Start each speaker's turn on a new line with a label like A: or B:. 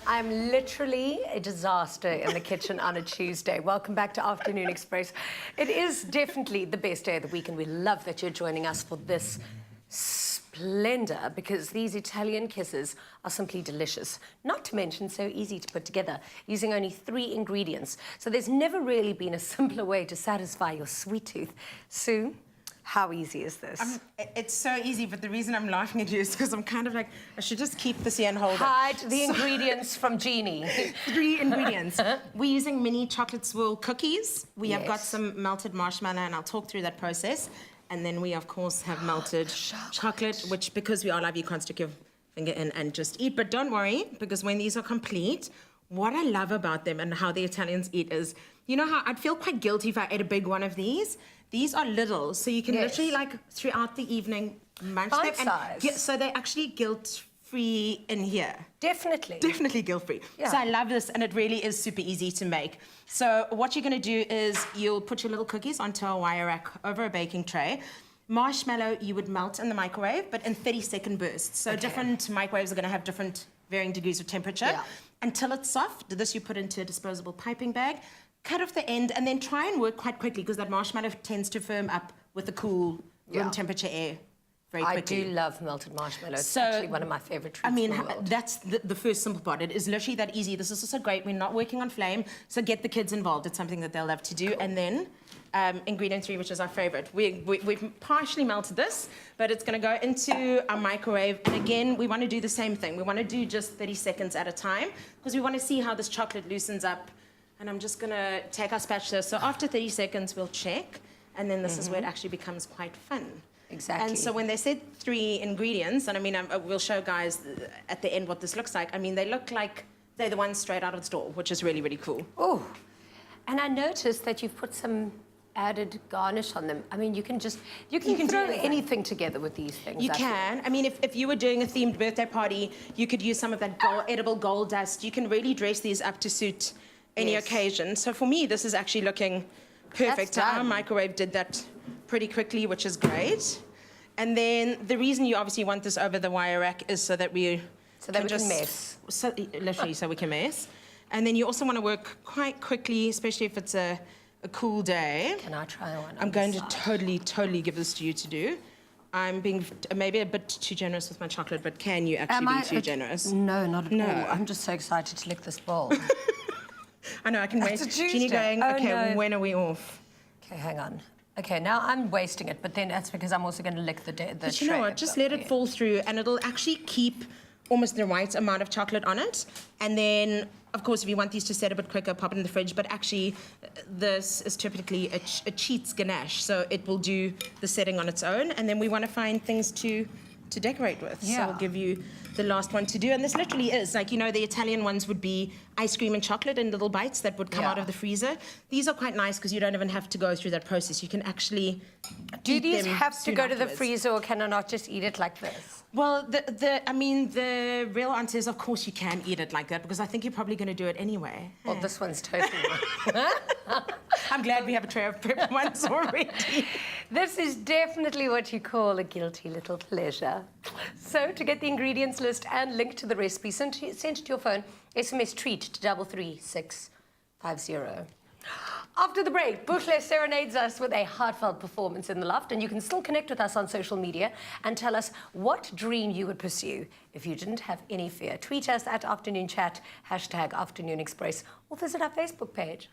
A: I'm literally a disaster in the kitchen on a Tuesday. Welcome back to Afternoon Express. It is definitely the best day of the week, and we love that you're joining us for this splendor, because these Italian kisses are simply delicious. Not to mention so easy to put together, using only 3 ingredients. So there's never really been a simpler way to satisfy your sweet tooth. Sue, how easy is this?
B: It's so easy, but the reason I'm laughing at you is because I'm kind of like, I should just keep this here and hold it.
A: Hide the ingredients from Jeannie.
B: 3 ingredients. We're using mini chocolate swirl cookies. We have got some melted marshmallow, and I'll talk through that process. And then we, of course, have melted chocolate, which, because we are live, you can't stick your finger in and just eat. But don't worry, because when these are complete, what I love about them and how the Italians eat is, you know how I'd feel quite guilty if I ate a big one of these? These are little, so you can literally, like, throughout the evening, munch them. And so they're actually guilt-free in here.
A: Definitely.
B: Definitely guilt-free. Yeah. So I love this, and it really is super easy to make. So what you're going to do is you'll put your little cookies onto a wire rack over a baking tray. Marshmallow you would melt in the microwave, but in 30-second bursts. So different microwaves are going to have different varying degrees of temperature. Yeah. Until it's soft, this you put into a disposable piping bag. Cut off the end, and then try and work quite quickly, because that marshmallow tends to firm up with the cool room temperature air very quickly.
A: I do love melted marshmallow. It's actually one of my favorite treats.
B: I mean, that's the first simple part. It is literally that easy. This is also great. We're not working on flame, so get the kids involved. It's something that they'll love to do. Cool. And then ingredient 3, which is our favorite. We've partially melted this, but it's going to go into our microwave. And again, we want to do the same thing. We want to do just 30 seconds at a time, because we want to see how this chocolate loosens up. And I'm just going to take our spatula. So after 30 seconds, we'll check. And then this is where it actually becomes quite fun.
A: Exactly.
B: And so when they said 3 ingredients, and I mean, we'll show guys at the end what this looks like. I mean, they look like they're the ones straight out of the store, which is really, really cool.
A: Oh, and I noticed that you've put some added garnish on them. I mean, you can throw anything together with these things.
B: You can. I mean, if you were doing a themed birthday party, you could use some of that edible gold dust. You can really dress these up to suit any occasion. So for me, this is actually looking perfect. Our microwave did that pretty quickly, which is great. And then the reason you obviously want this over the wire rack is so that we can mess. So, literally, so we can mess. And then you also want to work quite quickly, especially if it's a cool day.
A: Can I try one?
B: I'm going to totally give this to you to do. I'm being maybe a bit too generous with my chocolate, but can you actually be too generous?
A: No, not at all. I'm just so excited to lick this bowl.
B: I know, I can wait. Jeannie going, okay, when are we off?
A: Okay, hang on. Okay, now I'm wasting it, but then that's because I'm also going to lick the
B: But you know what, just let it fall through, and it'll actually keep almost the right amount of chocolate on it. And then, of course, if you want these to set a bit quicker, pop it in the fridge. But actually, this is typically a cheats ganache, so it will do the setting on its own. And then we want to find things to decorate with. So I'll give you the last one to do. And this literally is, like, you know, the Italian ones would be ice cream and chocolate in little bites that would come out of the freezer. These are quite nice because you don't even have to go through that process. You can actually
A: Do these have to go to the freezer, or can I not just eat it like this?
B: Well, I mean, the real answer is, of course, you can eat it like that, because I think you're probably going to do it anyway.
A: Well, this one's totally
B: I'm glad we have a tray of prep ones already.
A: This is definitely what you call a guilty little pleasure. So, to get the ingredients list and link to the recipe, send it to your phone, SMS TREAT to 33650. After the break, Buhle serenades us with a heartfelt performance in the loft, and you can still connect with us on social media and tell us what dream you would pursue if you didn't have any fear. Tweet us at Afternoon Chat, #Afternoon Express, or visit our Facebook page.